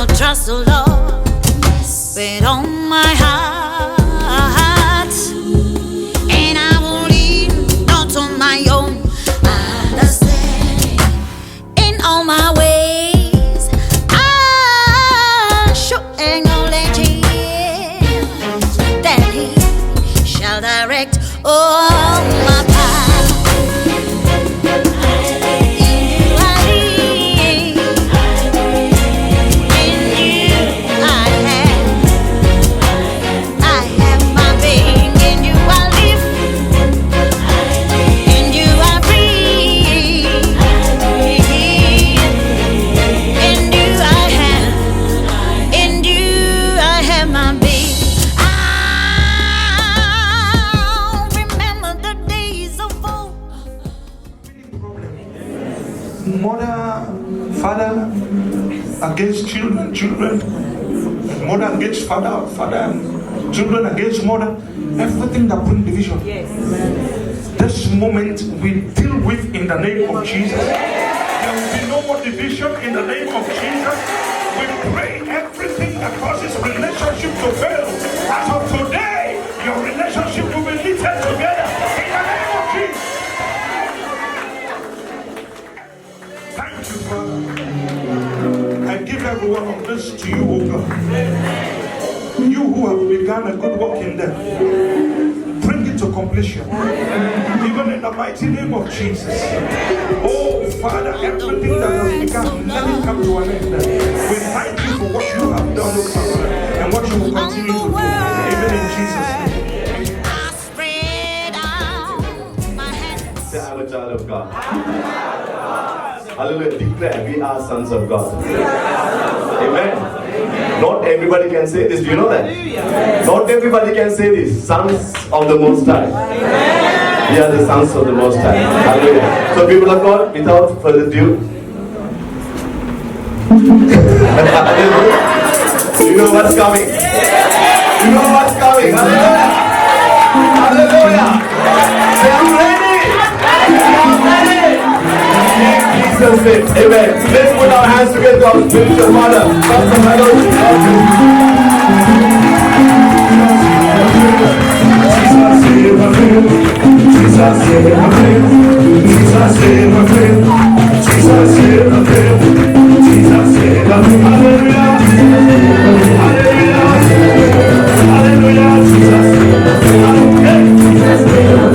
will trust the Lord with all my heart, and I will lean not on my own understanding. In all my ways I shall acknowledge Him, that He shall direct all my path. Mother, father against children, mother against father, children against mother, everything that brings division. Yes. This moment we deal with in the name of Jesus. There will be no more division in the name of Jesus. We pray everything that causes relationship to fail. As of today, your relationship will be knitted together in the name of Jesus. Thank you, Father. I give every one of this to you, O God. You who have begun a good work in them, bring it to completion. Even in the mighty name of Jesus. Oh, Father, everything that has begun, let it come to an end. We thank you for what you have done, O God, and what you will continue to do. Even in Jesus' name. I spread out my hands. Say, I'm a child of God. Hallelujah. Declare we are sons of God. Amen. Not everybody can say this. Do you know that? Not everybody can say this. Sons of the Most High. We are the sons of the Most High. Hallelujah. So people of God, without further ado, you know what's coming. You know what's coming. Hallelujah. Hallelujah. Say, I'm ready. I'm ready. Jesus' name. Amen. Let's put our hands together to our spiritual mother. Pastor Meadows. Jesus save my friend. Jesus save my friend. Jesus save my friend. Jesus save my friend. Jesus save my friend. Hallelujah. Hallelujah. Hallelujah. Jesus save my friend. Jesus save my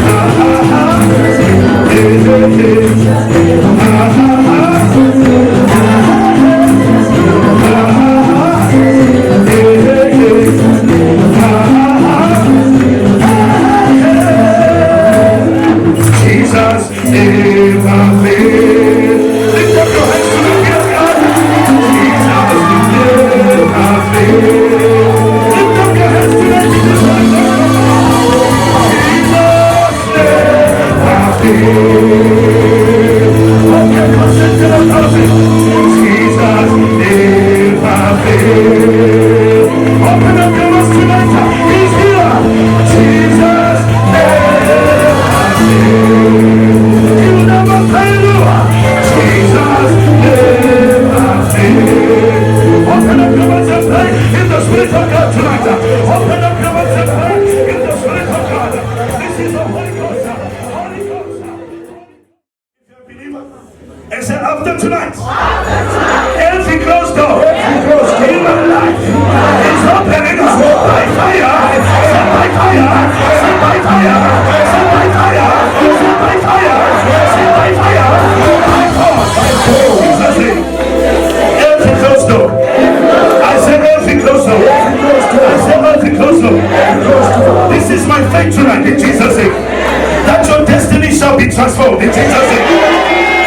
transformed in Jesus' name.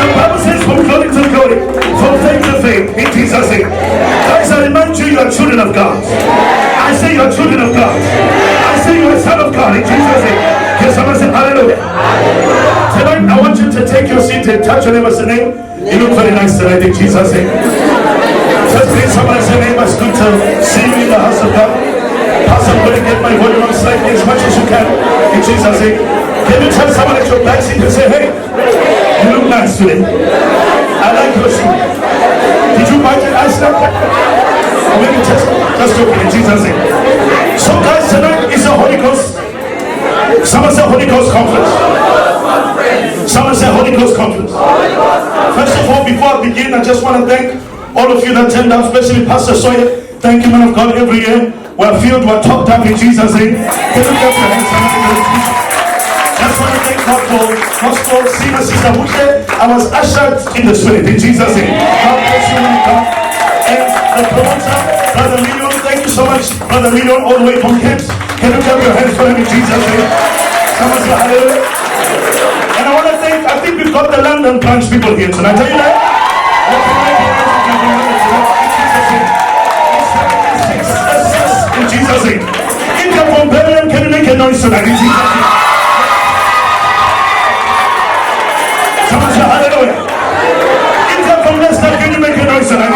The Bible says from glory to glory, from faith to faith in Jesus' name. Guys, I remind you, you are children of God. I say you are children of God. I say you are a son of God in Jesus' name. Can someone say hallelujah? Tonight I want you to take your seat and touch your neighbor's name. You look very nice tonight in Jesus' name. Just please someone say name, it's good to see you in the house of God. Pastor, I'm going to get my volume on slightly as much as you can in Jesus' name. Can you tell someone at your back seat and say, hey, you look nice today. I like your shoe. Did you buy it last night? Or maybe just joking in Jesus' name. So guys, tonight is a Holy Ghost. Someone say Holy Ghost conference. Someone say Holy Ghost conference. First of all, before I begin, I just want to thank all of you that turned out, especially Pastor Sawyer. Thank you, man of God. Every year we're filled, we're topped up in Jesus' name. Can you clap your hands? Just want to thank God for Gospel Singer Sister Wuche. I was ushered in the spirit in Jesus' name. God bless you, man of God. And the promoter, Brother Million, thank you so much, Brother Million, all the way from Kent. Can you clap your hands for him in Jesus' name? Someone say hallelujah. And I want to thank, I think we've got the London branch people here tonight. Are you there? In Jesus' name. If you're from Birmingham, can you make a noise tonight? In Jesus' name. Someone say hallelujah. If you're from Leicester, can you make a noise tonight?